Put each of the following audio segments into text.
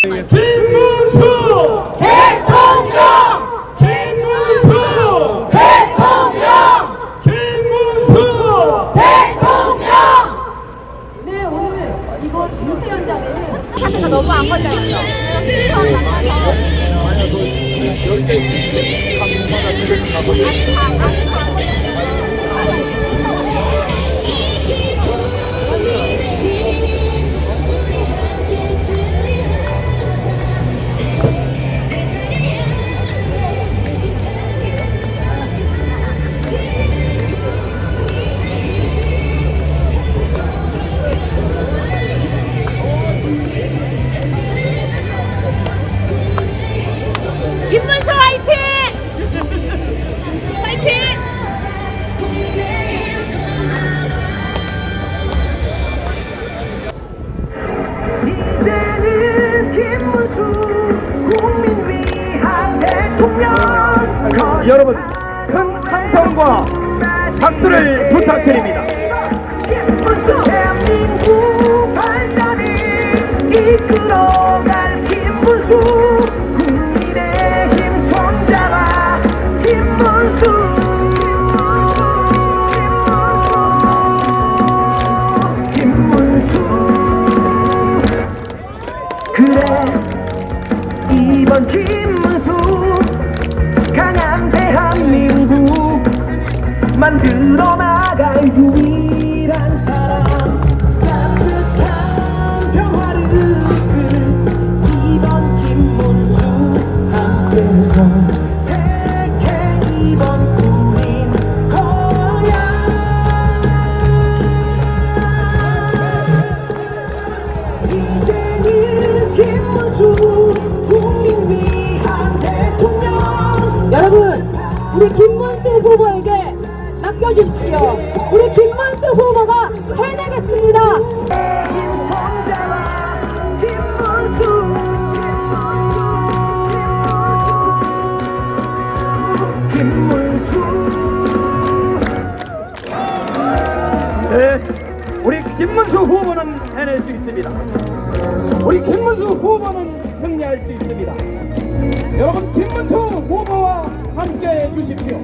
김문수 대통령! 김문수 대통령! 김문수 대통령! 네, 오늘 이번 유세 현장에는 카드가 너무 안 걸려있어. 시선 김문수 화이팅! 화이팅! 이제는 김문수 국민 위한 대통령. 여러분 큰 함성과 박수를 부탁드립니다. 김문수 대한민국 발전을 이끌어갈 김문수 국민의힘 손잡아 김문수. 그래 이번 김문수 강한 대한민국 만들어 나갈 유일한 사람 따뜻한 평화를 이끌 이번 김문수 함께해서 택해 이번 우린 거야. 이제는 김문수 국민 위한 대통령. 여러분, 우리 김문수 후보에게 맡겨주십시오. 우리 김문수 후보가 해내겠습니다. 김선자와 김문수. 네, 우리 김문수 후보는 해낼 수 있습니다. 우리 김문수 후보는 승리할 수 있습니다. 여러분 김문수 후보와 함께 해 주십시오.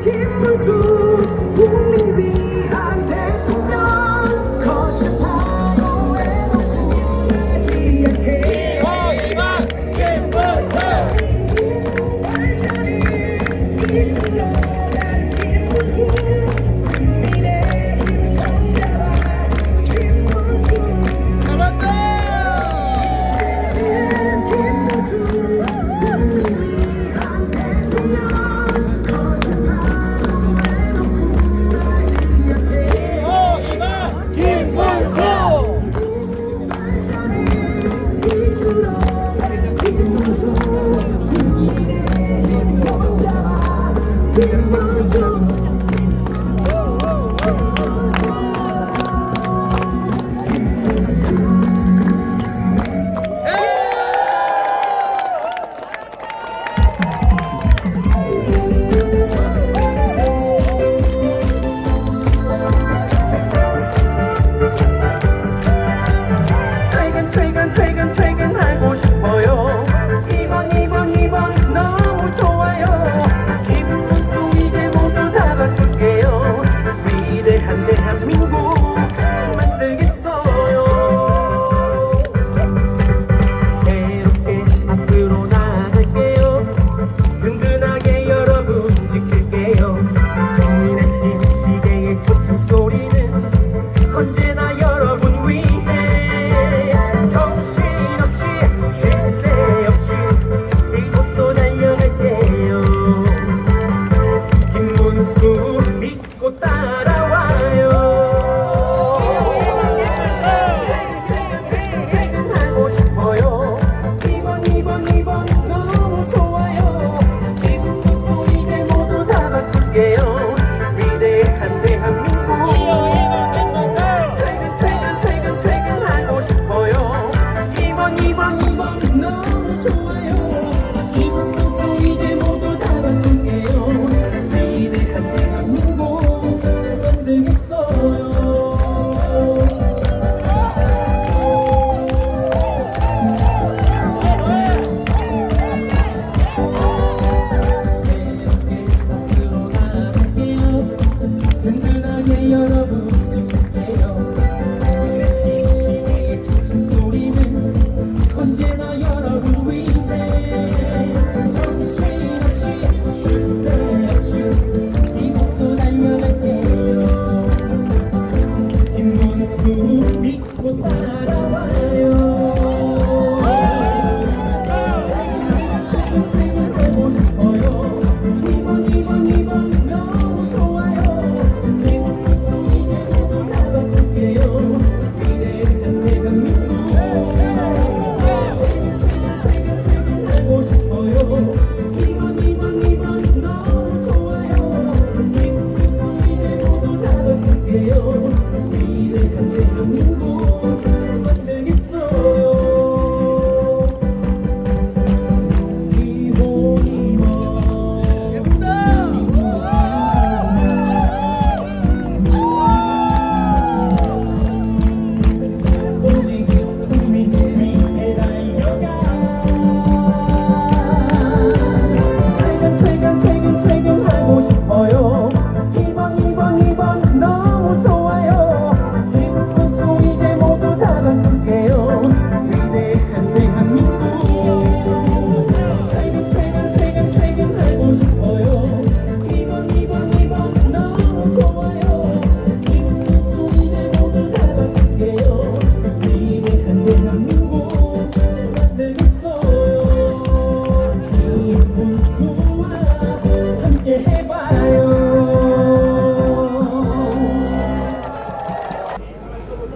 김문수 국민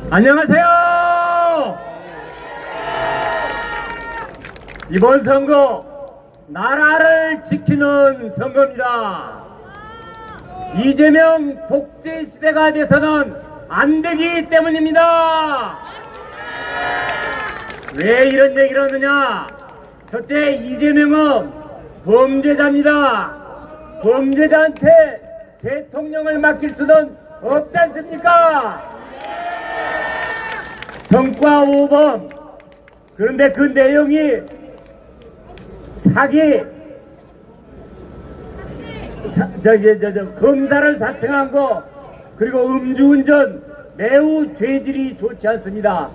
안녕하세요. 이번 선거 나라를 지키는 선거입니다. 이재명 독재 시대가 돼서는 안 되기 때문입니다. 왜 이런 얘기를 하느냐? 첫째, 이재명은 범죄자입니다. 범죄자한테 대통령을 맡길 수는 없지 않습니까? 정과 5범. 그런데 그 내용이 사기, 검사를 사칭한 거, 그리고 음주운전 매우 죄질이 좋지 않습니다.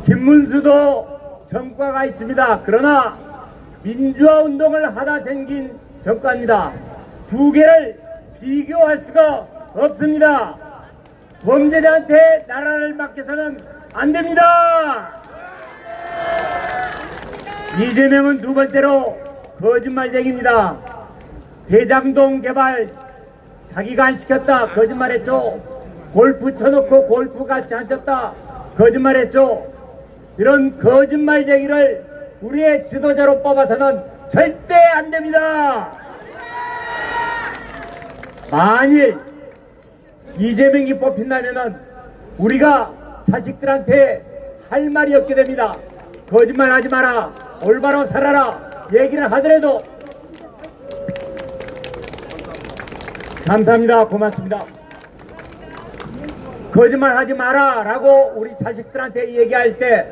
김문수도 전과가 있습니다. 그러나 민주화 운동을 하다 생긴 전과입니다. 두 개를 비교할 수가 없습니다. 범죄자한테 나라를 맡겨서는 안 됩니다. 이재명은 두 번째로 거짓말쟁이입니다. 대장동 개발 자기가 안 시켰다, 거짓말했죠. 골프 쳐놓고 골프 같이 안 쳤다, 거짓말했죠. 이런 거짓말쟁이를 우리의 지도자로 뽑아서는 절대 안 됩니다. 만일 이재명이 뽑힌다면은 우리가 자식들한테 할 말이 없게 됩니다. 거짓말 하지 마라, 올바로 살아라 얘기를 하더라도. 감사합니다. 고맙습니다. 거짓말 하지 마라 라고 우리 자식들한테 얘기할 때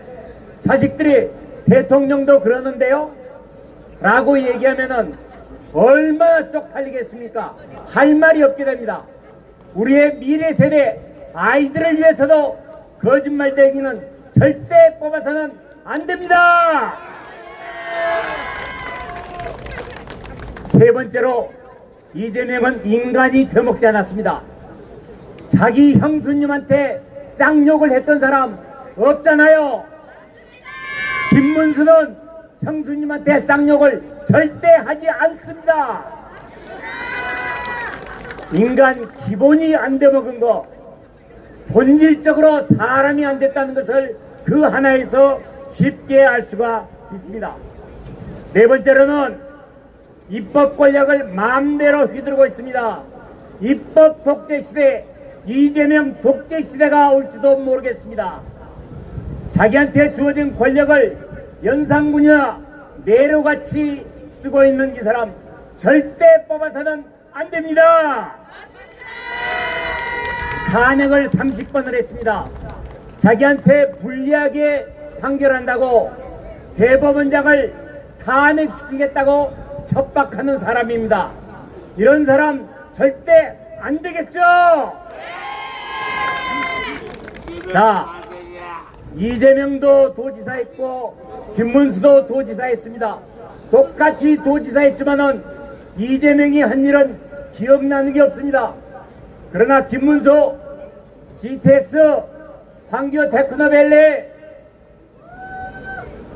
자식들이 대통령도 그러는데요 라고 얘기하면은 얼마나 쪽팔리겠습니까? 할 말이 없게 됩니다. 우리의 미래 세대 아이들을 위해서도 거짓말쟁이는 절대 뽑아서는 안 됩니다. 세 번째로, 이재명은 인간이 되먹지 않았습니다. 자기 형수님한테 쌍욕을 했던 사람 없잖아요. 김문수는 형수님한테 쌍욕을 절대 하지 않습니다. 인간 기본이 안 되먹은 거, 본질적으로 사람이 안 됐다는 것을 그 하나에서 쉽게 알 수가 있습니다. 네 번째로는 입법 권력을 마음대로 휘두르고 있습니다. 입법 독재 시대, 이재명 독재 시대가 올지도 모르겠습니다. 자기한테 주어진 권력을 연산군이나 내로같이 쓰고 있는 이 사람 절대 뽑아서는 안 됩니다. 탄핵을 30번을 했습니다. 자기한테 불리하게 판결한다고 대법원장을 탄핵시키겠다고 협박하는 사람입니다. 이런 사람 절대 안 되겠죠? 자, 이재명도 도지사 했고 김문수도 도지사 했습니다. 똑같이 도지사 했지만은 이재명이 한 일은 기억나는 게 없습니다. 그러나 김문수 GTX 광교 테크노밸리,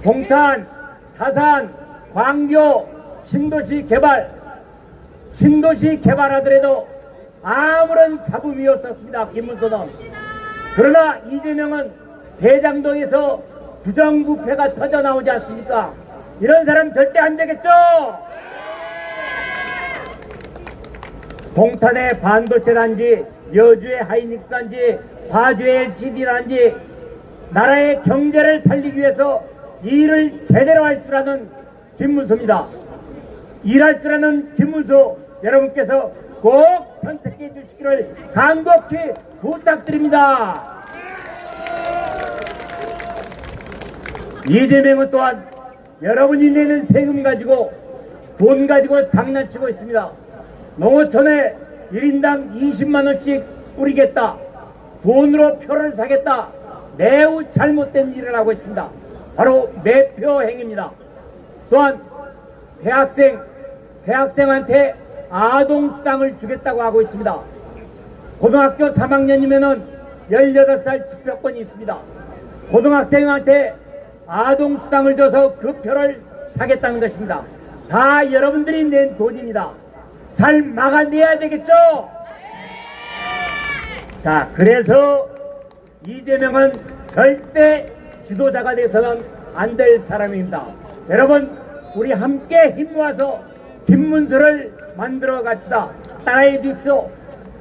동탄, 다산, 광교 신도시 개발하더라도 아무런 잡음이 없었습니다. 김문수는. 그러나 이재명은 대장동에서 부정부패가 터져 나오지 않습니까? 이런 사람 절대 안 되겠죠? 동탄의 반도체 단지, 여주의 하이닉스 단지, 파주의 LCD 단지, 나라의 경제를 살리기 위해서 일을 제대로 할 줄 아는 김문수입니다. 일할 줄 아는 김문수 여러분께서 꼭 선택해 주시기를 간곡히 부탁드립니다. 이재명은 또한 여러분이 내는 세금 가지고 돈 가지고 장난치고 있습니다. 농어촌에 1인당 20만원씩 뿌리겠다, 돈으로 표를 사겠다, 매우 잘못된 일을 하고 있습니다. 바로 매표 행위입니다. 또한 대학생한테 아동수당을 주겠다고 하고 있습니다. 고등학교 3학년이면은 18살 투표권이 있습니다. 고등학생한테 아동수당을 줘서 그 표를 사겠다는 것입니다. 다 여러분들이 낸 돈입니다. 잘 막아내야 되겠죠? 자, 그래서 이재명은 절대 지도자가 돼서는 안 될 사람입니다. 여러분, 우리 함께 힘 모아서 김문수를 만들어 갑시다. 따라해 주십시오.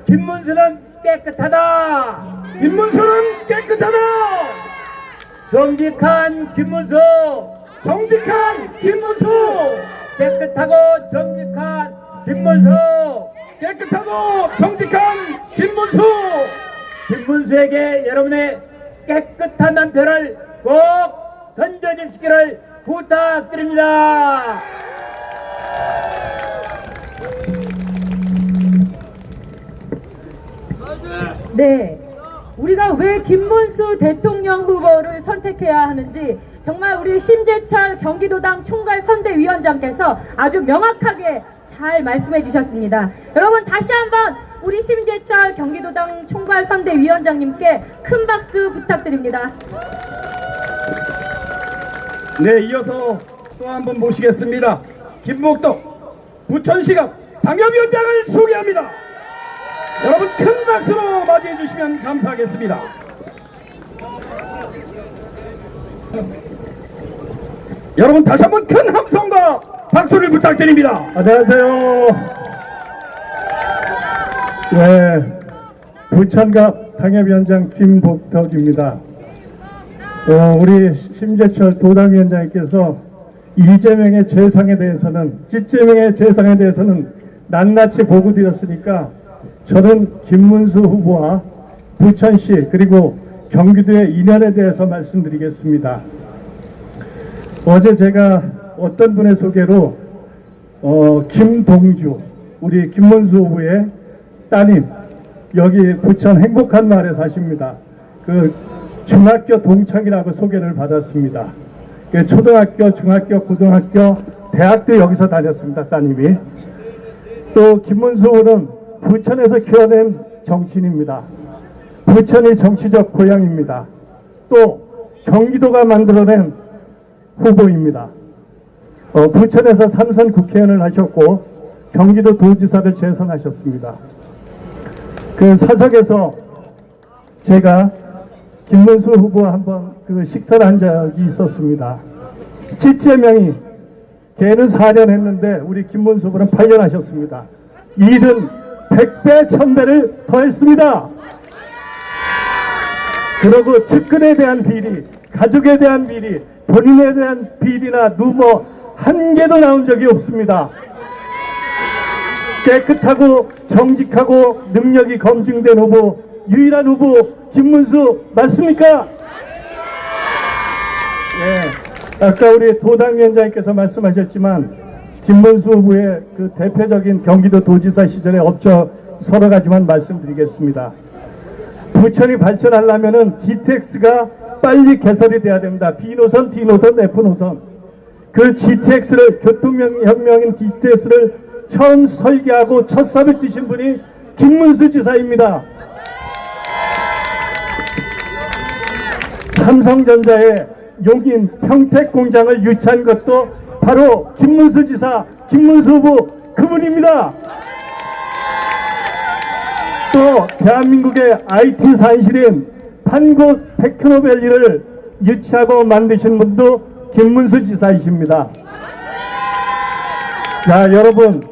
김문수는 깨끗하다. 김문수는 깨끗하다. 정직한 김문수. 정직한 김문수. 깨끗하고 정직한 김문수. 깨끗하고 정직한 김문수. 김문수에게 여러분의 깨끗한 한 표를 꼭 던져주시기를 부탁드립니다. 네, 우리가 왜 김문수 대통령 후보를 선택해야 하는지 정말 우리 심재철 경기도당 총괄선대위원장께서 아주 명확하게 잘 말씀해 주셨습니다. 여러분, 다시 한번 우리 심재철 경기도당 총괄선대위원장님께 큰 박수 부탁드립니다. 네, 이어서 또 한 번 모시겠습니다. 김목덕 부천시갑 당협위원장을 소개합니다. 여러분, 큰 박수로 맞이해 주시면 감사하겠습니다. 여러분, 다시 한번 큰 함성과 박수를 부탁드립니다. 안녕하세요. 네, 부천갑 당협위원장 김복덕입니다. 우리 심재철 도당위원장님께서 이재명의 재상에 대해서는, 찌재명의 재상에 대해서는 낱낱이 보고 드렸으니까 저는 김문수 후보와 부천시 그리고 경기도의 인연에 대해서 말씀드리겠습니다. 어제 제가 어떤 분의 소개로 김동주, 우리 김문수 후보의 따님, 여기 부천 행복한 마을에 사십니다. 그 중학교 동창이라고 소개를 받았습니다. 초등학교, 중학교, 고등학교, 대학도 여기서 다녔습니다. 따님이. 또 김문수 후보는 부천에서 키워낸 정치인입니다. 부천이 정치적 고향입니다. 또 경기도가 만들어낸 후보입니다. 부천에서 3선 국회의원을 하셨고 경기도 도지사를 재선하셨습니다. 그 사석에서 제가 김문수 후보와 한번 그 식사를 한 적이 있었습니다. 찌찌명이 걔는 4년 했는데 우리 김문수 후보는 8년 하셨습니다. 일은 100배 1000배를 더했습니다. 그리고 측근에 대한 비리, 가족에 대한 비리, 본인에 대한 비리나 누모 한 개도 나온 적이 없습니다. 깨끗하고 정직하고 능력이 검증된 후보, 유일한 후보 김문수 맞습니까? 네, 아까 우리 도당위원장님께서 말씀하셨지만 김문수 후보의 그 대표적인 경기도 도지사 시절의 업적 서너 가지만 말씀드리겠습니다. 부천이 발전하려면은 GTX가 빨리 개설이 돼야 됩니다. B노선, D노선, F노선. 그 GTX를, 교통혁명인 GTX를 처음 설계하고 첫 삽을 뛰신 분이 김문수 지사입니다. 삼성전자의 용인 평택 공장을 유치한 것도 바로 김문수 지사, 김문수 후보 그분입니다. 또 대한민국의 IT 산실인 판고 테크노밸리를 유치하고 만드신 분도 김문수 지사이십니다. 자, 여러분,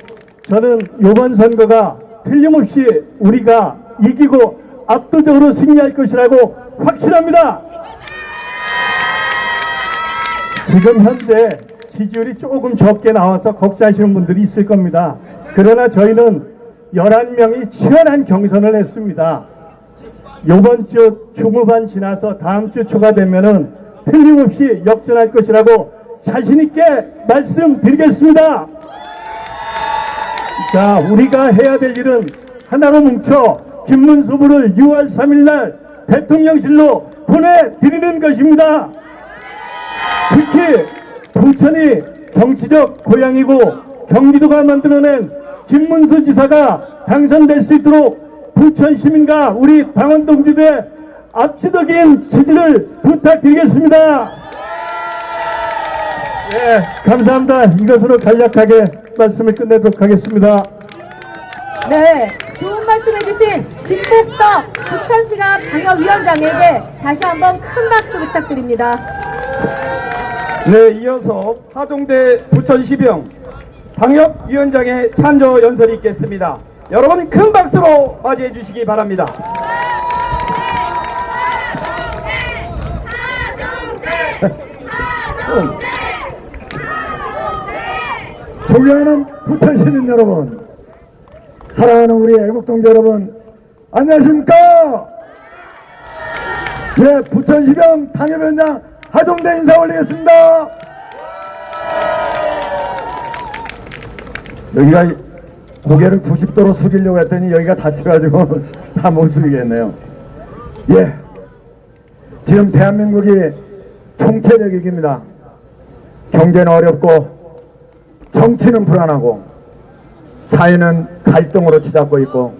저는 이번 선거가 틀림없이 우리가 이기고 압도적으로 승리할 것이라고 확신합니다. 지금 현재 지지율이 조금 적게 나와서 걱정하시는 분들이 있을 겁니다. 그러나 저희는 11명이 치열한 경선을 했습니다. 이번 주 중후반 지나서 다음 주 초가 되면은 틀림없이 역전할 것이라고 자신있게 말씀드리겠습니다. 자, 우리가 해야 될 일은 하나로 뭉쳐 김문수 후보를 6월 3일 날 대통령실로 보내드리는 것입니다. 특히 부천이 정치적 고향이고 경기도가 만들어낸 김문수 지사가 당선될 수 있도록 부천 시민과 우리 당원 동지들의 압도적인 지지를 부탁드리겠습니다. 네, 감사합니다. 이것으로 간략하게 말씀을 끝내도록 하겠습니다. 네, 좋은 말씀 해주신 김복덕 부천시가 방역위원장에게 다시 한번 큰 박수 부탁드립니다. 네, 이어서 하동대 부천시병 방역위원장의 찬조 연설이 있겠습니다. 여러분 큰 박수로 맞이해 주시기 바랍니다. 존경하는 부천 시민 여러분, 사랑하는 우리 애국동지 여러분, 안녕하십니까? 예, 부천시병 당협위원장 하동대 인사 올리겠습니다. 여기가 고개를 90도로 숙이려고 했더니 여기가 다쳐가지고 다 못 숙이겠네요. 예, 지금 대한민국이 총체적 위기입니다. 경제는 어렵고 정치는 불안하고 사회는 갈등으로 치닫고 있고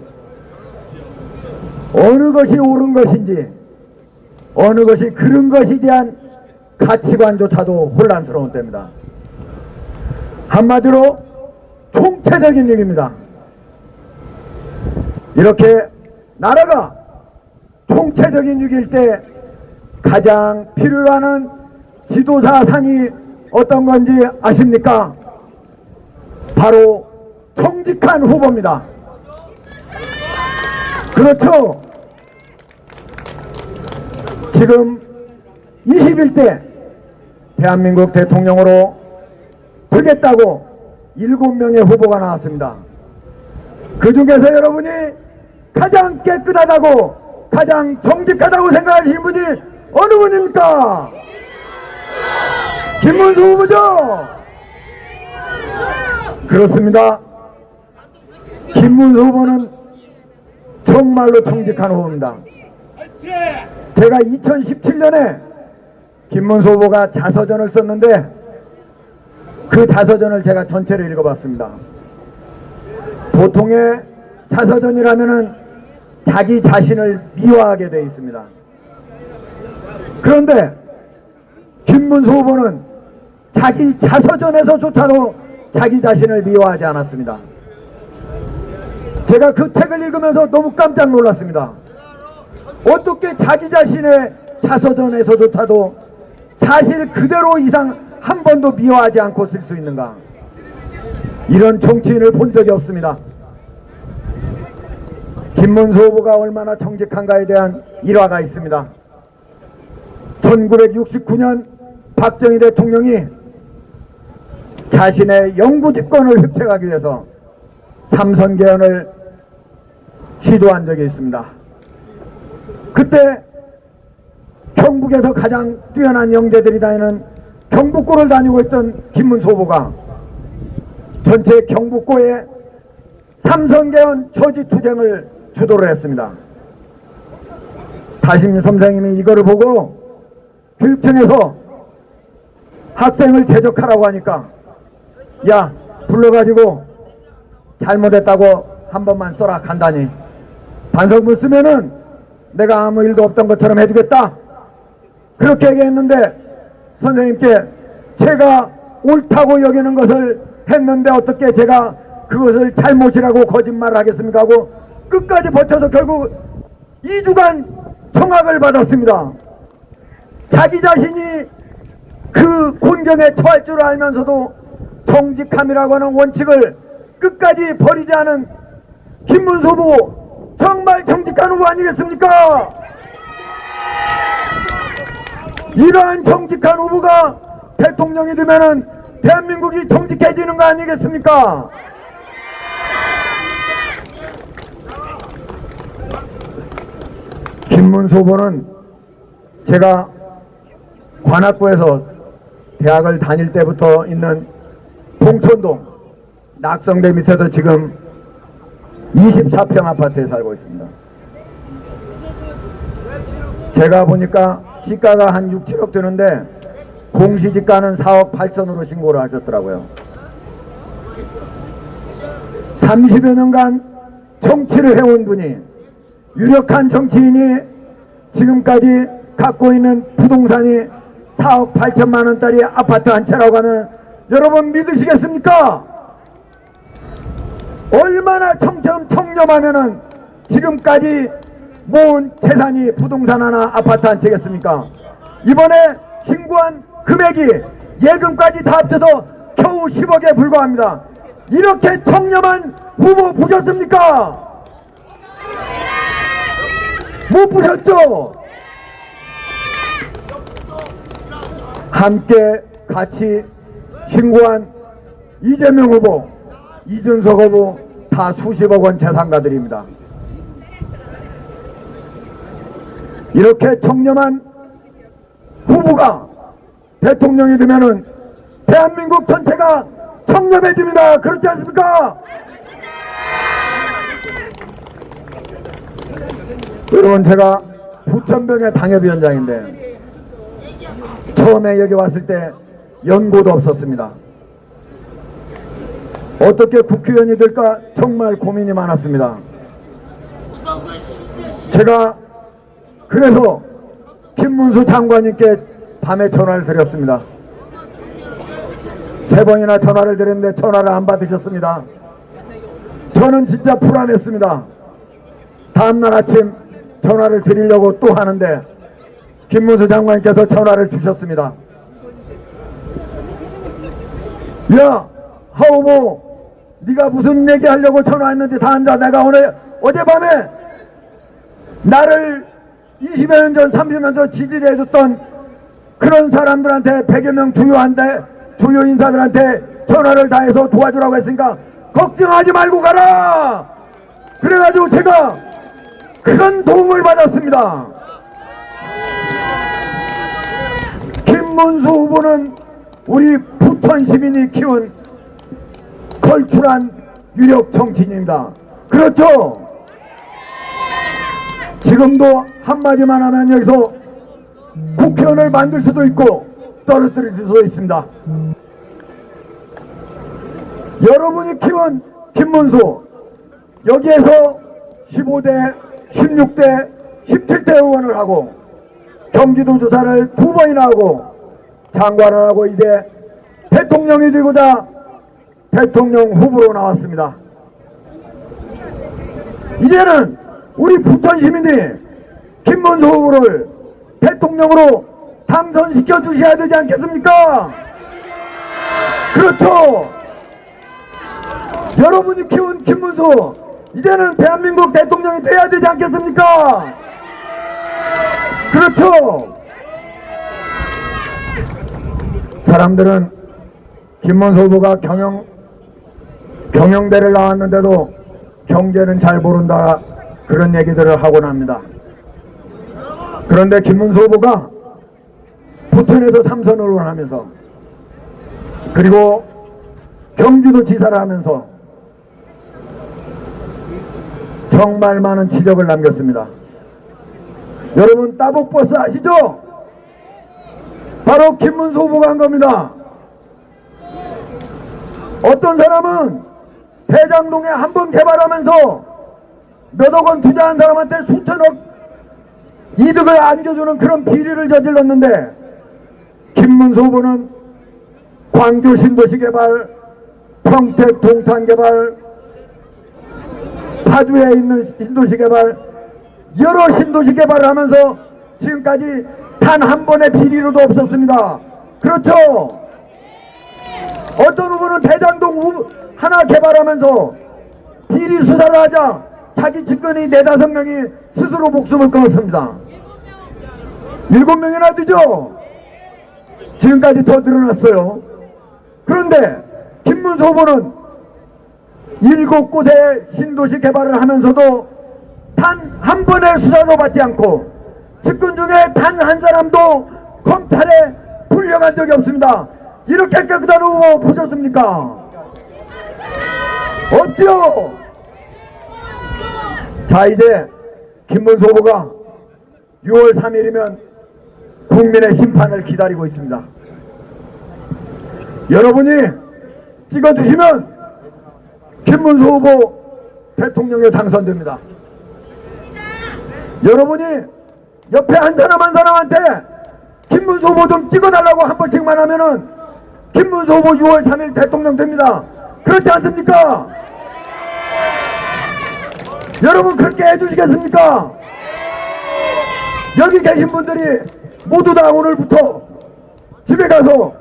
어느 것이 옳은 것인지 어느 것이 그른 것에 대한 가치관조차도 혼란스러운 때입니다. 한마디로 총체적인 위기입니다. 이렇게 나라가 총체적인 위기일 때 가장 필요한 지도자상이 어떤 건지 아십니까? 바로 정직한 후보입니다. 그렇죠? 지금 21대 대한민국 대통령으로 되겠다고 7명의 후보가 나왔습니다. 그 중에서 여러분이 가장 깨끗하다고 가장 정직하다고 생각하시는 분이 어느 분입니까? 김문수 후보죠? 그렇습니다. 김문수 후보는 정말로 정직한 후보입니다. 제가 2017년에 김문수 후보가 자서전을 썼는데 그 자서전을 제가 전체를 읽어봤습니다. 보통의 자서전이라면은 자기 자신을 미화하게 되어 있습니다. 그런데 김문수 후보는 자기 자서전에서조차도 자기 자신을 미화하지 않았습니다. 제가 그 책을 읽으면서 너무 깜짝 놀랐습니다. 어떻게 자기 자신의 자서전에서조차도 사실 그대로 이상 한 번도 미화하지 않고 쓸 수 있는가? 이런 정치인을 본 적이 없습니다. 김문수 후보가 얼마나 정직한가에 대한 일화가 있습니다. 1969년 박정희 대통령이 자신의 영구집권을 획책하기 위해서 삼선개헌을 시도한 적이 있습니다. 그때 경북에서 가장 뛰어난 영재들이 다니는 경북고를 다니고 있던 김문수 후보가 전체 경북고에 삼선개헌 저지투쟁을 주도를 했습니다. 다심 선생님이 이거를 보고 교육청에서 학생을 제적하라고 하니까 야, 불러가지고 잘못했다고 한 번만 써라 간단히 반성문 쓰면은 내가 아무 일도 없던 것처럼 해주겠다. 그렇게 얘기했는데 선생님께 제가 옳다고 여기는 것을 했는데 어떻게 제가 그것을 잘못이라고 거짓말을 하겠습니까 하고 끝까지 버텨서 결국 2주간 청학을 받았습니다. 자기 자신이 그 곤경에 처할 줄 알면서도 정직함이라고 하는 원칙을 끝까지 버리지 않은 김문수 후보, 정말 정직한 후보 아니겠습니까? 이러한 정직한 후보가 대통령이 되면은 대한민국이 정직해지는 거 아니겠습니까? 김문수 후보는 제가 관악구에서 대학을 다닐 때부터 있는 봉천동 낙성대 밑에서 지금 24평 아파트에 살고 있습니다. 제가 보니까 시가가 한 6, 7억 되는데 공시지가는 4억 8천으로 신고를 하셨더라고요. 30여 년간 정치를 해온 분이, 유력한 정치인이 지금까지 갖고 있는 부동산이 4억 8천만 원짜리 아파트 한 채라고 하면 여러분 믿으시겠습니까? 얼마나 청렴하면은 지금까지 모은 재산이 부동산 하나 아파트 한 채겠습니까? 이번에 신고한 금액이 예금까지 다 합쳐서 겨우 10억에 불과합니다. 이렇게 청렴한 후보 보셨습니까? 못 보셨죠? 함께 같이 신고한 이재명 후보, 이준석 후보 다 수십억 원 재산가들입니다. 이렇게 청렴한 후보가 대통령이 되면은 대한민국 전체가 청렴해집니다. 그렇지 않습니까? 여러분, 제가 부천병의 당협위원장인데 처음에 여기 왔을 때 연고도 없었습니다. 어떻게 국회의원이 될까 정말 고민이 많았습니다. 제가 그래서 김문수 장관님께 밤에 전화를 드렸습니다. 3번이나 전화를 드렸는데 전화를 안 받으셨습니다. 저는 진짜 불안했습니다. 다음날 아침 전화를 드리려고 또 하는데 김문수 장관님께서 전화를 주셨습니다. 야, 하오보, 네가 무슨 얘기하려고 전화했는지 다 앉아. 내가 오늘 어젯밤에 나를 20여 년 전, 30년 전 지지해줬던 그런 사람들한테 100여 명 주요 인사들한테 전화를 다 해서 도와주라고 했으니까 걱정하지 말고 가라. 그래가지고 제가 큰 도움을 받았습니다. 김문수 후보는 우리 부천 시민이 키운 걸출한 유력 정치인입니다. 그렇죠? 지금도 한마디만 하면 여기서 국회의원을 만들 수도 있고 떨어뜨릴 수도 있습니다. 여러분이 키운 김문수, 여기에서 15대, 16대, 17대 의원을 하고 경기도지사를 2번이나 하고 장관을 하고 이제 대통령이 되고자 대통령 후보로 나왔습니다. 이제는 우리 부천 시민이 김문수 후보를 대통령으로 당선시켜 주셔야 되지 않겠습니까? 그렇죠. 여러분이 키운 김문수, 이제는 대한민국 대통령이 돼야 되지 않겠습니까? 그렇죠. 사람들은 김문수 후보가 경영대를 나왔는데도 경제는 잘 모른다, 그런 얘기들을 하곤 합니다. 그런데 김문수 후보가 부천에서 3선을 하면서 그리고 경기도 지사를 하면서 정말 많은 지적을 남겼습니다. 여러분, 따복버스 아시죠? 바로 김문수 후보가 한 겁니다. 어떤 사람은 대장동에 한 번 개발하면서 몇억 원 투자한 사람한테 수천억 이득을 안겨주는 그런 비리를 저질렀는데 김문수 후보는 광주 신도시 개발, 평택 동탄 개발, 파주에 있는 신도시 개발, 여러 신도시 개발을 하면서 지금까지 단 한 번의 비리로도 없었습니다. 그렇죠? 어떤 후보는 대장동 하나 개발하면서 비리 수사를 하자 자기 측근이 4~5명이 스스로 목숨을 끊었습니다. 7명이나 되죠? 지금까지 더 늘어났어요. 그런데 김문수 후보는 7곳의 신도시 개발을 하면서도 단 한 번의 수사도 받지 않고 측근 중에 단 한 사람도 검찰에 풀려간 적이 없습니다. 이렇게 깨끗한 후보 보셨습니까? 없죠? 자, 이제 김문수 후보가 6월 3일이면 국민의 심판을 기다리고 있습니다. 여러분이 찍어주시면 김문수 후보 대통령에 당선됩니다. 여러분이 옆에 한 사람 한 사람한테 김문수 후보 좀 찍어달라고 한 번씩만 하면은 김문수 후보 6월 3일 대통령 됩니다. 그렇지 않습니까? 여러분 그렇게 해주시겠습니까? 여기 계신 분들이 모두 다 오늘부터 집에 가서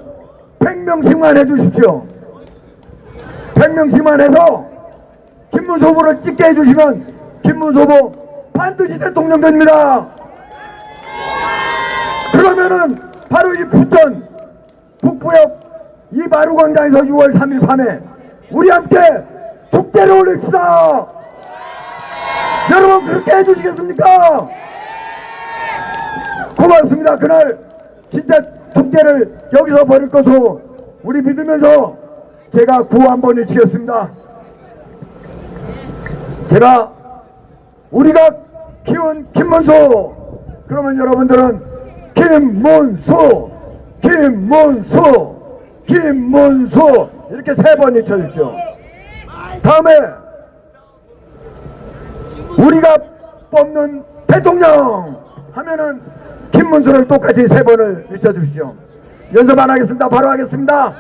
100명씩만 해주십시오. 100명씩만 해서 김문수 후보를 찍게 해주시면 김문수 후보 반드시 대통령 됩니다. 그러면은 바로 이 부천 북부역 이 마루광장에서 6월 3일 밤에 우리 함께 축제를 올립시다. 여러분 그렇게 해주시겠습니까? 고맙습니다. 그날 진짜 축제를 여기서 벌일 것으로 우리 믿으면서 제가 구호 한번 외치겠습니다. 제가 우리가 키운 김문수, 그러면 여러분들은 김문수, 김문수, 김문수 이렇게 3번 외쳐주십시오. 다음에 우리가 뽑는 대통령 하면은 김문수를 똑같이 3번을 외쳐주십시오. 연습 안 하겠습니다. 바로 하겠습니다.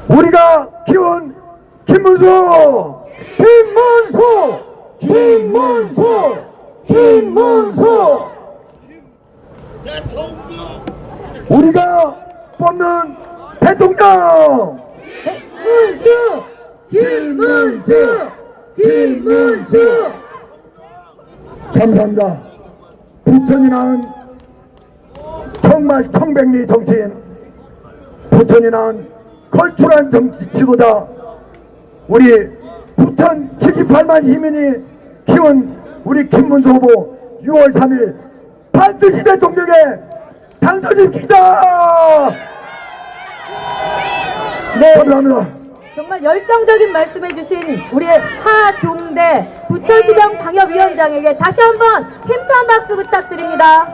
우리가 키운 김문수, 김문수, 김문수, 김문수. 우리가 뽑는 대통령 김문수, 김문수, 김문수. 감사합니다. 부천이 낳은 정말 청백리 정치인, 부천이 낳은 걸출한 정치 지도자, 우리 부천 78만 시민이 키운 우리 김문수 후보 6월 3일 반드시 대통령에 당선시키자. 네. 감사합니다. 정말 열정적인 말씀해주신 우리 하종대 부천시병 당협위원장에게 다시 한번 힘찬 박수 부탁드립니다.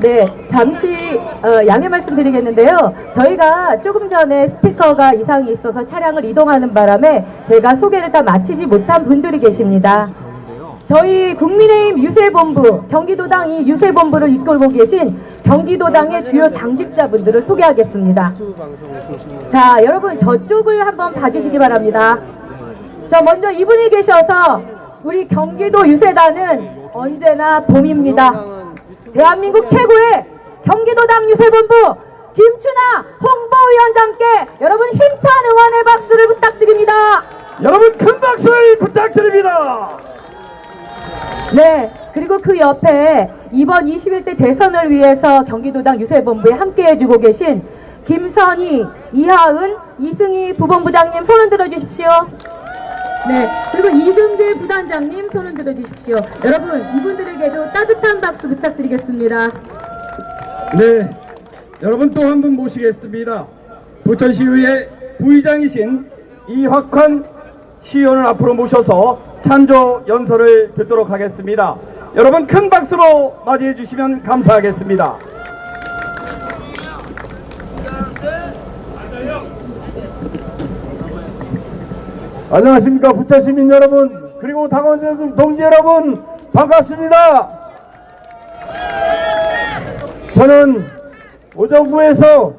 네, 잠시 양해 말씀드리겠는데요. 저희가 조금 전에 스피커가 이상이 있어서 차량을 이동하는 바람에 제가 소개를 다 마치지 못한 분들이 계십니다. 저희 국민의힘 유세본부, 경기도당 이 유세본부를 이끌고 계신 경기도당의 주요 당직자분들을 소개하겠습니다. 자, 여러분 저쪽을 한번 봐주시기 바랍니다. 저 먼저 이분이 계셔서 우리 경기도 유세단은 언제나 봄입니다. 대한민국 최고의 경기도당 유세본부 김춘하 홍보위원장께 여러분 힘찬 응원의 박수를 부탁드립니다. 여러분 큰 박수를 부탁드립니다. 네, 그리고 그 옆에 이번 21대 대선을 위해서 경기도당 유세본부에 함께 해주고 계신 김선희, 이하은, 이승희 부본부장님 손을 들어주십시오. 네, 그리고 이금재 부단장님 손을 들어주십시오. 여러분 이분들에게도 따뜻한 박수 부탁드리겠습니다. 네, 여러분 또 한 분 모시겠습니다. 부천시의회 부의장이신 이학환 시의원을 앞으로 모셔서 찬조 연설을 듣도록 하겠습니다. 여러분 큰 박수로 맞이해 주시면 감사하겠습니다. 안녕하십니까 부천 시민 여러분, 그리고 당원 동지 여러분, 반갑습니다. 저는 오정구에서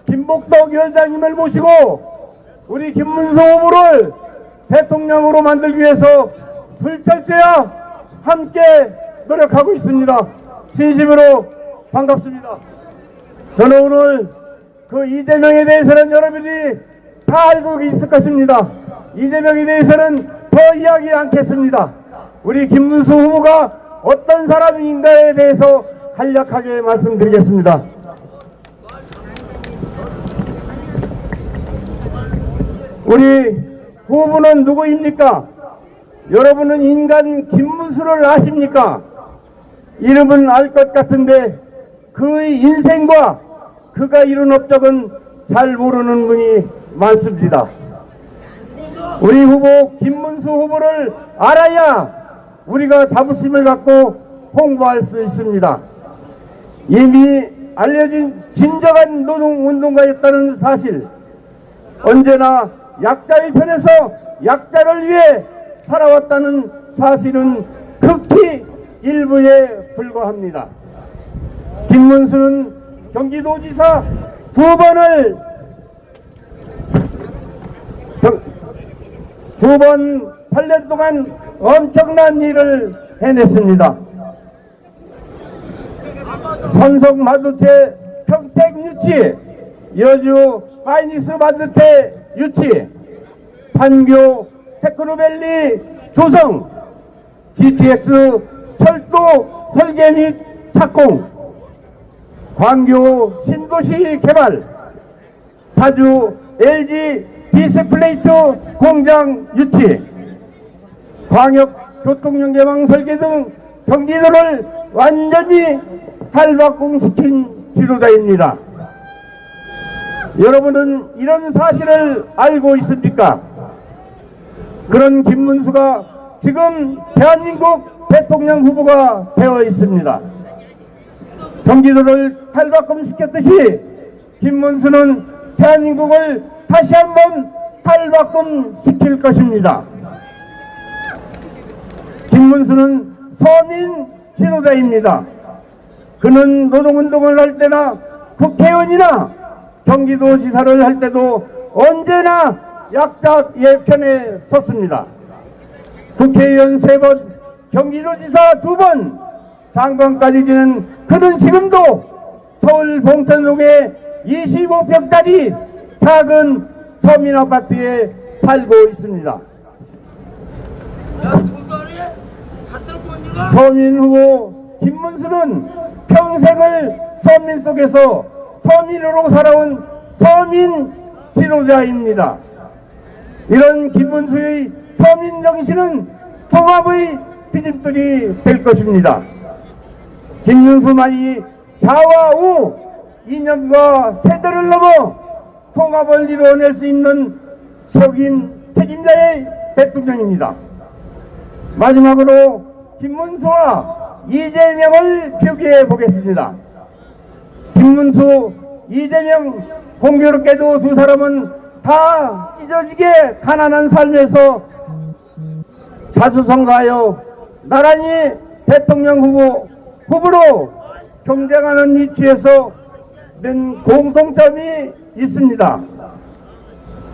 김복덕 위원장님을 모시고 우리 김문수 후보를 대통령으로 만들기 위해서 불철저야 함께 노력하고 있습니다. 진심으로 반갑습니다. 저는 오늘 그 이재명에 대해서는 여러분이 다 알고 있을 것입니다. 이재명에 대해서는 더 이야기 않겠습니다. 우리 김문수 후보가 어떤 사람인가에 대해서 간략하게 말씀드리겠습니다. 우리 후보는 누구입니까? 여러분은 인간 김문수를 아십니까? 이름은 알 것 같은데 그의 인생과 그가 이룬 업적은 잘 모르는 분이 많습니다. 우리 후보 김문수 후보를 알아야 우리가 자부심을 갖고 홍보할 수 있습니다. 이미 알려진 진정한 노동운동가였다는 사실, 언제나 약자의 편에서 약자를 위해 살아왔다는 사실은 극히 일부에 불과합니다. 김문수는 경기도지사 2번 8년 동안 엄청난 일을 해냈습니다. 선성 마두채 평택 유치, 여주 파이닉스 마두채 유치, 판교 테크노밸리 조성, GTX 철도 설계 및 착공, 광교 신도시 개발, 파주 LG 디스플레이트 공장 유치, 광역 교통연계망 설계 등 경기도를 완전히 탈바꿈시킨 지도자입니다. 여러분은 이런 사실을 알고 있습니까? 그런 김문수가 지금 대한민국 대통령 후보가 되어 있습니다. 경기도를 탈바꿈시켰듯이 김문수는 대한민국을 다시 한번 탈바꿈시킬 것입니다. 김문수는 서민 지도자입니다. 그는 노동운동을 할 때나 국회의원이나 경기도지사를 할 때도 언제나 약자의 편에 섰습니다. 국회의원 3번, 경기도지사 2번, 장관까지 지낸 그는 지금도 서울 봉천동의 25평짜리 작은 서민 아파트에 살고 있습니다. 서민 후보 김문수는 평생을 서민 속에서 서민으로 살아온 서민 지도자입니다. 이런 김문수의 서민 정신은 통합의 디딤돌이 될 것입니다. 김문수만이 좌와 우 이념과 세대를 넘어 통합을 이루어낼 수 있는 속임 책임자의 대통령입니다. 마지막으로 김문수와 이재명을 비교해 보겠습니다. 김문수, 이재명, 공교롭게도 두 사람은 다 찢어지게 가난한 삶에서 자수성가하여 나란히 대통령 후보로 경쟁하는 위치에서 낸 공통점이 있습니다.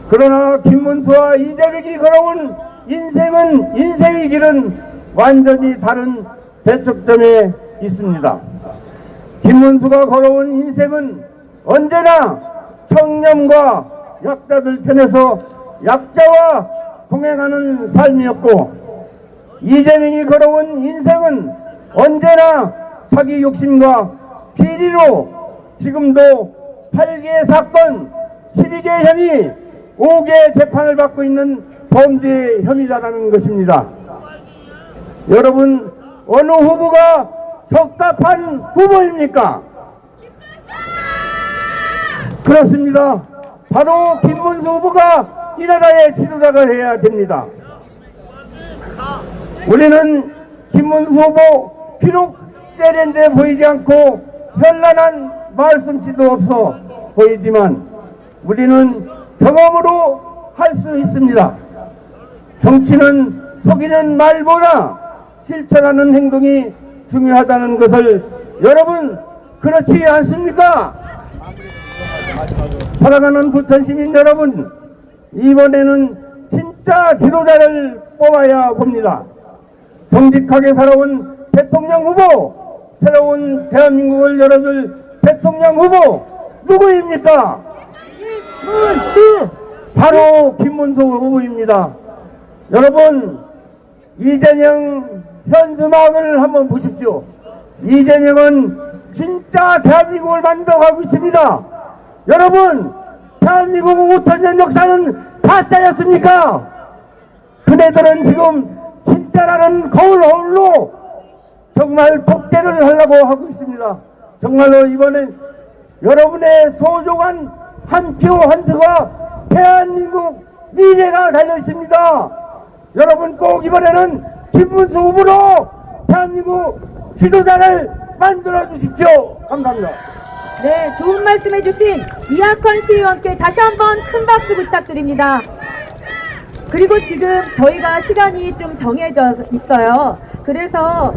그러나 김문수와 이재명이 걸어온 인생의 길은 완전히 다른 대척점에 있습니다. 김문수가 걸어온 인생은 언제나 청년과 약자들 편에서 약자와 동행하는 삶이었고, 이재명이 걸어온 인생은 언제나 자기 욕심과 비리로 지금도 8개 사건 12개 혐의 5개 재판을 받고 있는 범죄 혐의자라는 것입니다. 여러분, 어느 후보가 적합한 후보입니까? 그렇습니다. 바로 김문수 후보가 이 나라의 지도자가 되어야 됩니다. 우리는 김문수 후보 비록 세련돼 보이지 않고 현란한 말솜씨도 없어 보이지만 우리는 경험으로 할 수 있습니다. 정치는 속이는 말보다 실천하는 행동이 중요하다는 것을 여러분 그렇지 않습니까? 사랑하는 부천 시민 여러분, 이번에는 진짜 지도자를 뽑아야 봅니다. 정직하게 살아온 대통령 후보, 새로운 대한민국을 열어줄 대통령 후보 누구입니까? 바로 김문수 후보입니다. 여러분, 이재명 현수막을 한번 보십시오. 이재명은 진짜 대한민국을 만들어가고 있습니다. 여러분, 대한민국 5천년 역사는 가짜였습니까? 그네들은 지금 진짜라는 거울로 정말 독재를 하려고 하고 있습니다. 정말로 이번엔 여러분의 소중한 한 표 한 표가 대한민국 미래가 달려있습니다. 여러분 꼭 이번에는 김문수 후보로 대한민국 지도자를 만들어 주십시오. 감사합니다. 네, 좋은 말씀 해주신 이학헌 시의원께 다시 한번 큰 박수 부탁드립니다. 그리고 지금 저희가 시간이 좀 정해져 있어요. 그래서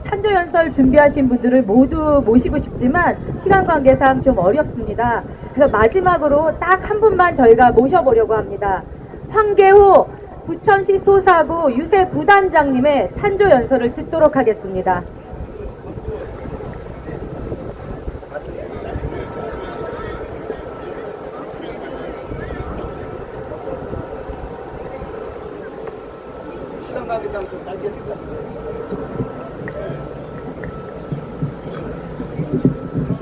찬조연설 준비하신 분들을 모두 모시고 싶지만 시간 관계상 좀 어렵습니다. 그래서 마지막으로 딱 한 분만 저희가 모셔보려고 합니다. 황계호 부천시 소사구 유세 부단장님의 찬조연설을 듣도록 하겠습니다.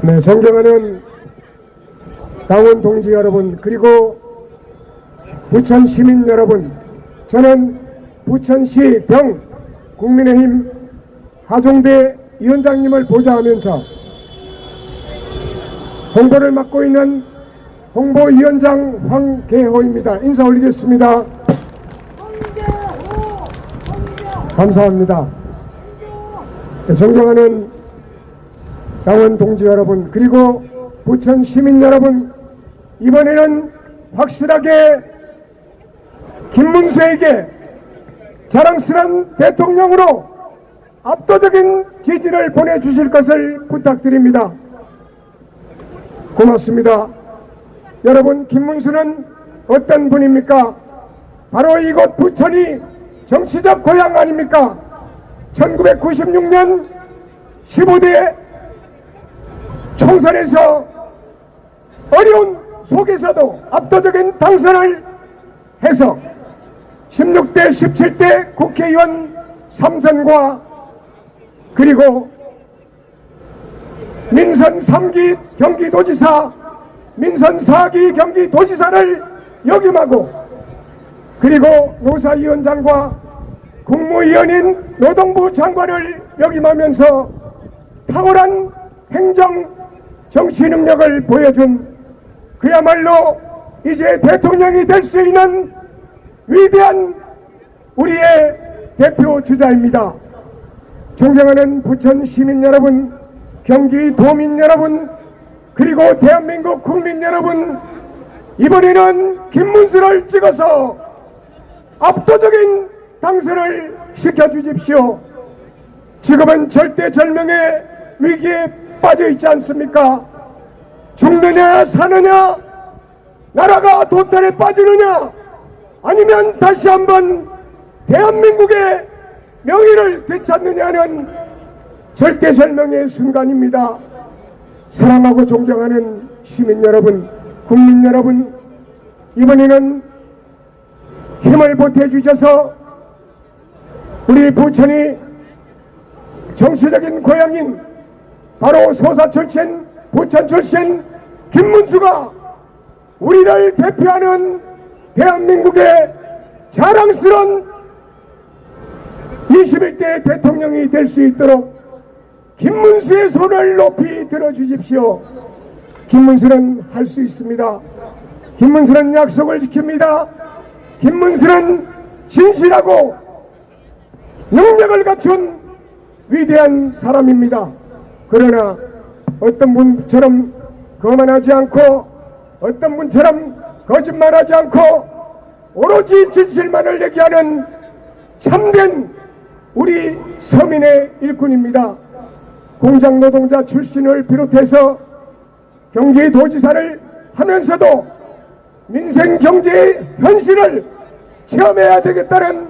네, 존경하는 당원 동지 여러분, 그리고 부천 시민 여러분, 저는 부천시 병 국민의힘 하종대 위원장님을 보좌하면서 홍보를 맡고 있는 홍보위원장 황계호입니다. 인사 올리겠습니다. 감사합니다. 네, 존경하는 당원 동지 여러분, 그리고 부천 시민 여러분, 이번에는 확실하게 김문수에게 자랑스러운 대통령으로 압도적인 지지를 보내주실 것을 부탁드립니다. 고맙습니다. 여러분, 김문수는 어떤 분입니까? 바로 이곳 부천이 정치적 고향 아닙니까? 1996년 15대 총선에서 어려운 속에서도 압도적인 당선을 해서 16대 17대 국회의원 3선과 그리고 민선 3기 경기도지사, 민선 4기 경기도지사를 역임하고 그리고 노사위원장과 국무위원인 노동부 장관을 역임하면서 탁월한 행정 정치 능력을 보여준 그야말로 이제 대통령이 될 수 있는 위대한 우리의 대표 주자입니다. 존경하는 부천 시민 여러분, 경기 도민 여러분, 그리고 대한민국 국민 여러분, 이번에는 김문수를 찍어서 압도적인 당선을 시켜주십시오. 지금은 절대절명의 위기에 빠져 있지 않습니까? 죽느냐 사느냐, 나라가 도탈에 빠지느냐, 아니면 다시 한번 대한민국의 명예를 되찾느냐는 절대절명의 순간입니다. 사랑하고 존경하는 시민 여러분, 국민 여러분, 이번에는 힘을 보태주셔서 우리 부천이 정치적인 고향인 바로 소사 출신, 부천 출신 김문수가 우리를 대표하는 대한민국의 자랑스러운 21대 대통령이 될 수 있도록 김문수의 손을 높이 들어주십시오. 김문수는 할 수 있습니다. 김문수는 약속을 지킵니다. 김문수는 진실하고 능력을 갖춘 위대한 사람입니다. 그러나 어떤 분처럼 거만하지 않고 어떤 분처럼 거짓말하지 않고 오로지 진실만을 얘기하는 참된 우리 서민의 일꾼입니다. 공장 노동자 출신을 비롯해서 경기도지사를 하면서도 민생 경제의 현실을 체험해야 되겠다는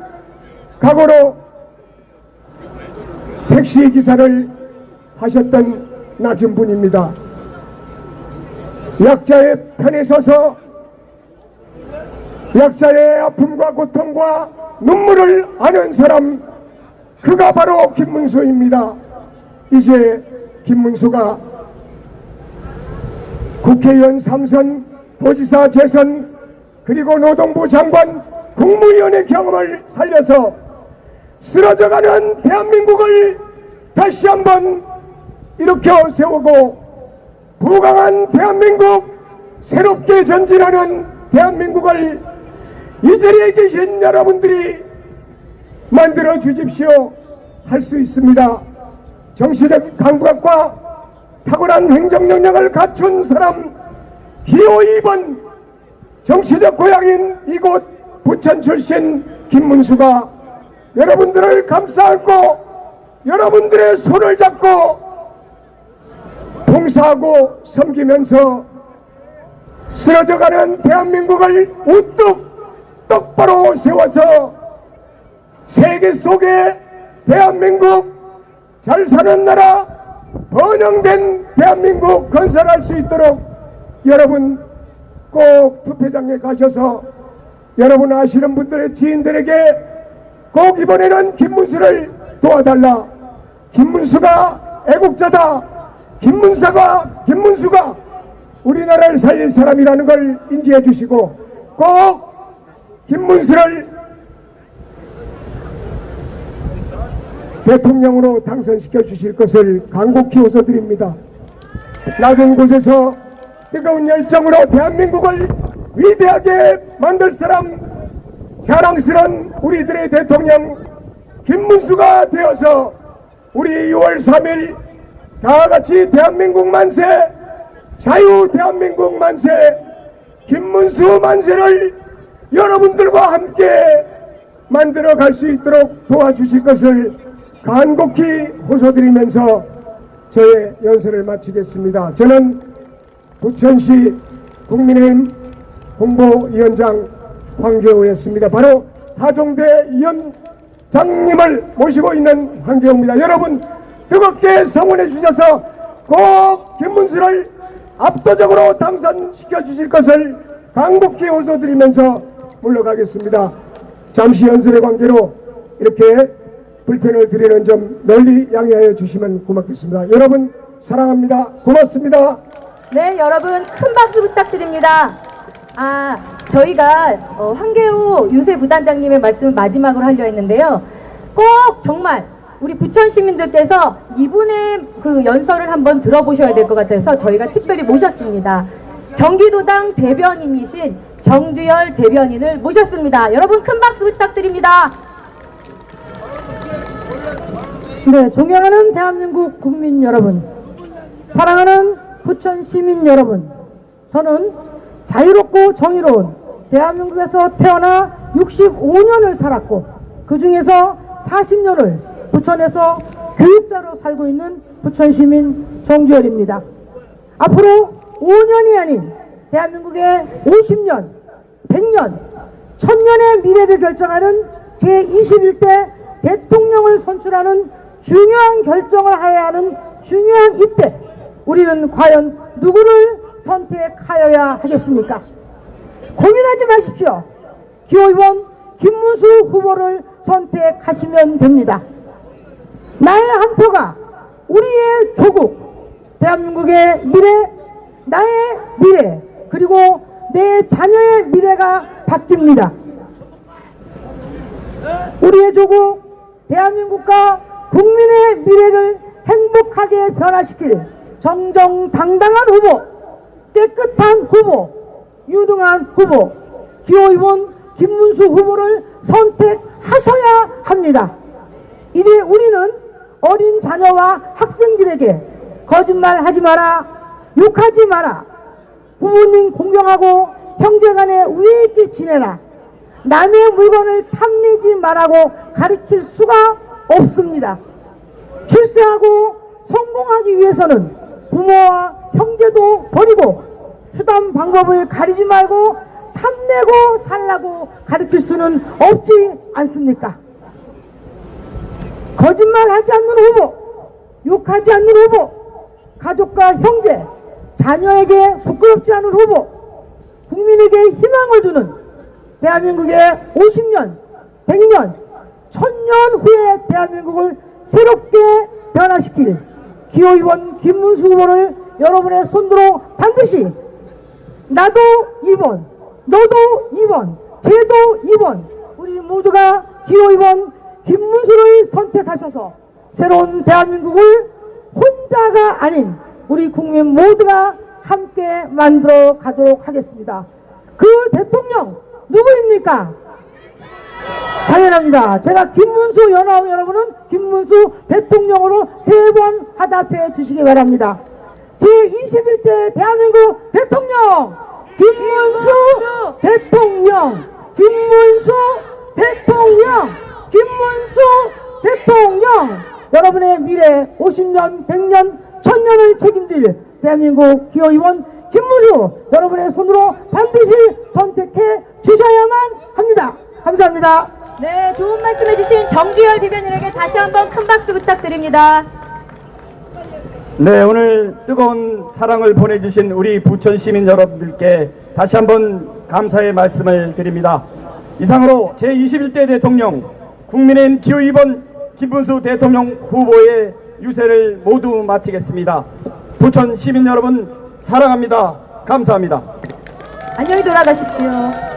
각오로 택시 기사를 하셨던 낮은 분입니다. 약자의 편에 서서 약자의 아픔과 고통과 눈물을 아는 사람, 그가 바로 김문수입니다. 이제 김문수가 국회의원 3선, 도지사 재선, 그리고 노동부 장관, 국무위원의 경험을 살려서 쓰러져가는 대한민국을 다시 한번 일으켜 세우고 부강한 대한민국, 새롭게 전진하는 대한민국을 이 자리에 계신 여러분들이 만들어 주십시오. 할 수 있습니다. 정치적 감각과 탁월한 행정 능력을 갖춘 사람, 기호 2번 정치적 고향인 이곳 부천 출신 김문수가 여러분들을 감싸 안고 여러분들의 손을 잡고 봉사하고 섬기면서 쓰러져가는 대한민국을 우뚝 똑바로 세워서 세계 속에 대한민국 잘 사는 나라, 번영된 대한민국 건설할 수 있도록 여러분 꼭 투표장에 가셔서 여러분 아시는 분들의 지인들에게 꼭 이번에는 김문수를 도와달라. 김문수가 애국자다. 김문수가 우리나라를 살릴 사람이라는 걸 인지해 주시고 꼭 김문수를 대통령으로 당선시켜 주실 것을 간곡히 호소드립니다. 낮은 곳에서 뜨거운 열정으로 대한민국을 위대하게 만들 사람, 자랑스러운 우리들의 대통령 김문수가 되어서 우리 6월 3일 다같이 대한민국 만세, 자유 대한민국 만세, 김문수 만세를 여러분들과 함께 만들어 갈 수 있도록 도와주실 것을 간곡히 호소드리면서 저의 연설을 마치겠습니다. 저는 부천시 국민의힘 홍보위원장 황교우였습니다. 바로 하종대 위원장님을 모시고 있는 황교우입니다. 여러분 뜨겁게 성원해 주셔서 꼭 김문수를 압도적으로 당선시켜 주실 것을 간곡히 호소드리면서 물러가겠습니다. 잠시 연설의 관계로 이렇게 불편을 드리는 점 널리 양해하여 주시면 고맙겠습니다. 여러분 사랑합니다. 고맙습니다. 네, 여러분 큰 박수 부탁드립니다. 저희가 황교우 유세 부단장님의 말씀을 마지막으로 하려 했는데요. 꼭 정말 우리 부천 시민들께서 이분의 그 연설을 한번 들어보셔야 될 것 같아서 저희가 특별히 모셨습니다. 경기도당 대변인이신 정주열 대변인을 모셨습니다. 여러분 큰 박수 부탁드립니다. 네, 존경하는 대한민국 국민 여러분, 사랑하는 부천 시민 여러분, 저는 자유롭고 정의로운 대한민국에서 태어나 65년을 살았고 그 중에서 40년을 부천에서 교육자로 살고 있는 부천 시민 정주열입니다. 앞으로 5년이 아닌 대한민국의 50년, 100년, 1000년의 미래를 결정하는 제21대 대통령을 선출하는 중요한 결정을 해야 하는 중요한 이때, 우리는 과연 누구를 선택하여야 하겠습니까? 고민하지 마십시오. 기호 2번 김문수 후보를 선택하시면 됩니다. 나의 한 표가 우리의 조국, 대한민국의 미래, 나의 미래, 그리고 내 자녀의 미래가 바뀝니다. 우리의 조국, 대한민국과 국민의 미래를 행복하게 변화시킬 정정당당한 후보, 깨끗한 후보, 유능한 후보, 기호 2번 김문수 후보를 선택하셔야 합니다. 이제 우리는 어린 자녀와 학생들에게 거짓말하지 마라, 욕하지 마라, 부모님 공경하고 형제간에 우애 있게 지내라, 남의 물건을 탐내지 말라고 가르칠 수가 없습니다. 출세하고 성공하기 위해서는 부모와 형제도 버리고 수단 방법을 가리지 말고 탐내고 살라고 가르칠 수는 없지 않습니까? 거짓말하지 않는 후보, 욕하지 않는 후보, 가족과 형제, 자녀에게 부끄럽지 않은 후보, 국민에게 희망을 주는 대한민국의 50년, 100년, 1000년 후의 대한민국을 새롭게 변화시킬 기호의원 김문수 후보를 여러분의 손으로 반드시 나도 2번, 너도 2번, 쟤도 2번, 우리 모두가 기호의원 김문수를 선택하셔서 새로운 대한민국을 혼자가 아닌 우리 국민 모두가 함께 만들어 가도록 하겠습니다. 그 대통령 누구입니까? 당연합니다. 제가 김문수 연하오 여러분은 김문수 대통령으로 3번 화답해 주시기 바랍니다. 제21대 대한민국 대통령 김문수 대통령, 김문수 대통령, 김문수 대통령. 여러분의 미래 50년, 100년, 1000년을 책임질 대한민국 기호의원 김문수 여러분의 손으로 반드시 선택해 주셔야만 합니다. 감사합니다. 네, 좋은 말씀 해주신 정주열 대변인에게 다시 한번 큰 박수 부탁드립니다. 네, 오늘 뜨거운 사랑을 보내주신 우리 부천 시민 여러분들께 다시 한번 감사의 말씀을 드립니다. 이상으로 제21대 대통령 국민의힘 기호 2번 김문수 대통령 후보의 유세를 모두 마치겠습니다. 부천 시민 여러분 사랑합니다. 감사합니다. 안녕히 돌아가십시오.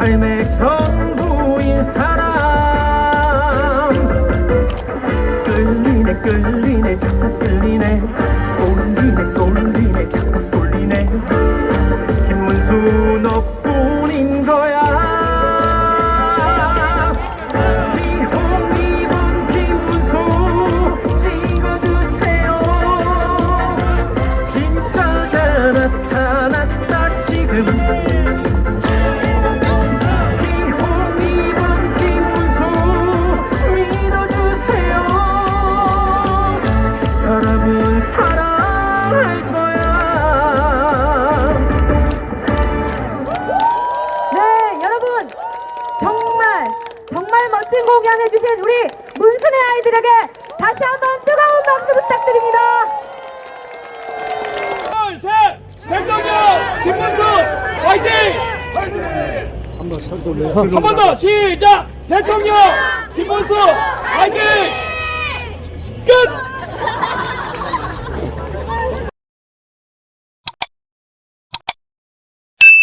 삶의 전부인 사람. 끌리네 끌리네 자꾸 끌리네, 쏠리네 쏠리네 자꾸 쏠리네. 김문수 너뿐인 거야. 기호 2번 김문수 찍어주세요. 진짜가 나타났다 지금. 멋진 공연해주신 우리 문순의 아이들에게 다시 한번 뜨거운 박수 부탁드립니다. 둘, 셋! 대통령 김문수 화이팅! 한 번 더 시작! 대통령 김문수 화이팅!